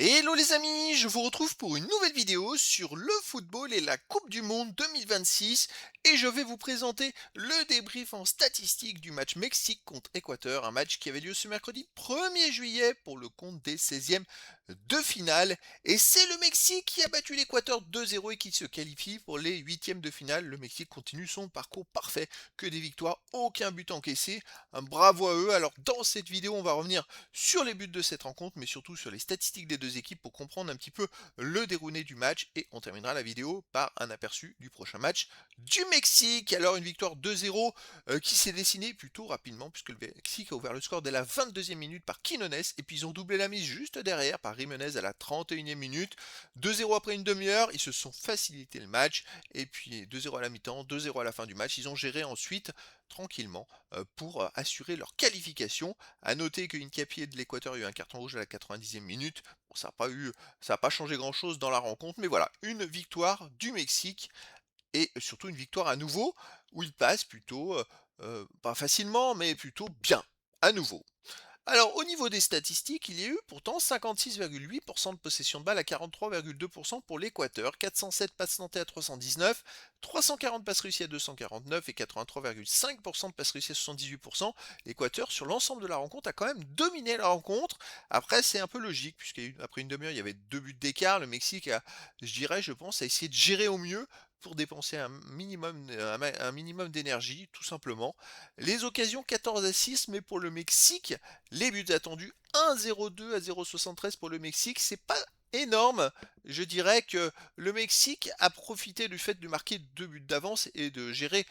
Hello les amis, je vous retrouve pour une nouvelle vidéo sur le football et la Coupe du Monde 2026 et je vais vous présenter le débrief en statistique du match Mexique contre Équateur, un match qui avait lieu ce mercredi 1er juillet pour le compte des 16e de finale et c'est le Mexique qui a battu l'Équateur 2-0 et qui se qualifie pour les 8e de finale. Le Mexique continue son parcours parfait, que des victoires, aucun but encaissé, un bravo à eux. Alors dans cette vidéo on va revenir sur les buts de cette rencontre, mais surtout sur les statistiques des deux équipes pour comprendre un petit peu le déroulé du match. Et on terminera la vidéo par un aperçu du prochain match du Mexique. Alors une victoire 2-0 qui s'est dessinée plutôt rapidement, puisque le Mexique a ouvert le score dès la 22e minute par Quinones, et puis ils ont doublé la mise juste derrière par Jiménez à la 31e minute. 2-0 après une demi-heure, ils se sont facilité le match, et puis 2-0 à la mi-temps, 2-0 à la fin du match. Ils ont géré ensuite tranquillement pour assurer leur qualification. À noter que Hincapié de l'Équateur a eu un carton rouge à la 90e minute. Bon, ça n'a pas changé grand-chose dans la rencontre, mais voilà, une victoire du Mexique et surtout une victoire à nouveau où il passe plutôt, pas facilement, mais plutôt bien, à nouveau. Alors, au niveau des statistiques, il y a eu pourtant 56,8% de possession de balle à 43,2% pour l'Équateur, 407 passes tentées à 319, 340 passes réussies à 249 et 83,5% de passes réussies à 78%. L'Équateur, sur l'ensemble de la rencontre, a quand même dominé la rencontre. Après, c'est un peu logique, puisqu'après une demi-heure, il y avait deux buts d'écart. Le Mexique a, je dirais, je pense, a essayé de gérer au mieux pour dépenser un minimum d'énergie, tout simplement. Les occasions 14 à 6, mais pour le Mexique, les buts attendus 1,02 à 0,73 pour le Mexique, c'est pas énorme. Je dirais que le Mexique a profité du fait de marquer deux buts d'avance et de gérer.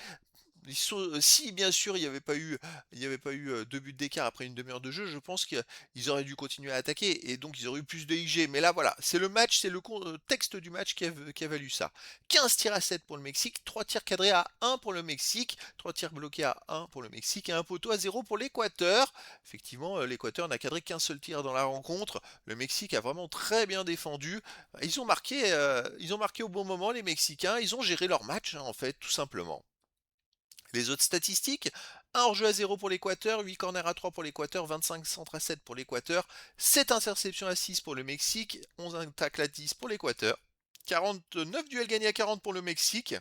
Si bien sûr il n'y avait pas eu 2 buts d'écart après une demi-heure de jeu, je pense qu'ils auraient dû continuer à attaquer et donc ils auraient eu plus de XG. Mais là voilà, c'est le match, c'est le texte du match qui a valu ça. 15 tirs à 7 pour le Mexique, 3 tirs cadrés à 1 pour le Mexique, 3 tirs bloqués à 1 pour le Mexique et un poteau à 0 pour l'Équateur. Effectivement, l'Équateur n'a cadré qu'un seul tir dans la rencontre. Le Mexique a vraiment très bien défendu. Ils ont marqué au bon moment les Mexicains, ils ont géré leur match hein, en fait, tout simplement. Les autres statistiques, un hors-jeu à 0 pour l'Équateur, 8 corners à 3 pour l'Équateur, 25 centres à 7 pour l'Équateur, 7 interceptions à 6 pour le Mexique, 11 tacles à 10 pour l'Équateur, 49 duels gagnés à 40 pour le Mexique,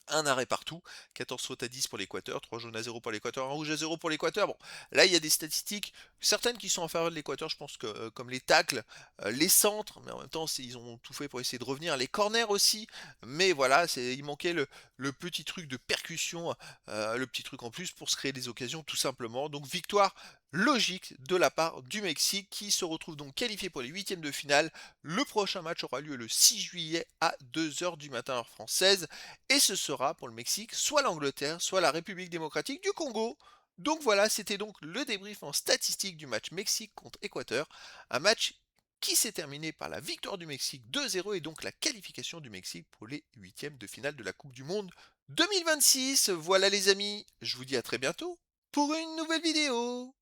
un arrêt partout, 14 fautes à 10 pour l'Équateur, 3 jaunes à 0 pour l'Équateur, un rouge à 0 pour l'Équateur. Bon, là il y a des statistiques, certaines qui sont en faveur de l'Équateur, je pense que comme les tacles, les centres, mais en même temps ils ont tout fait pour essayer de revenir, les corners aussi, mais voilà, il manquait le petit truc de percussion, le petit truc en plus pour se créer des occasions tout simplement. Donc victoire logique de la part du Mexique qui se retrouve donc qualifié pour les huitièmes de finale. Le prochain match aura lieu le 6 juillet à 2 heures du matin heure française. Et ce sera pour le Mexique soit l'Angleterre, soit la République démocratique du Congo. Donc voilà, c'était donc le débrief en statistique du match Mexique contre Équateur. Un match qui s'est terminé par la victoire du Mexique 2-0 et donc la qualification du Mexique pour les huitièmes de finale de la Coupe du Monde 2026. Voilà les amis, je vous dis à très bientôt pour une nouvelle vidéo.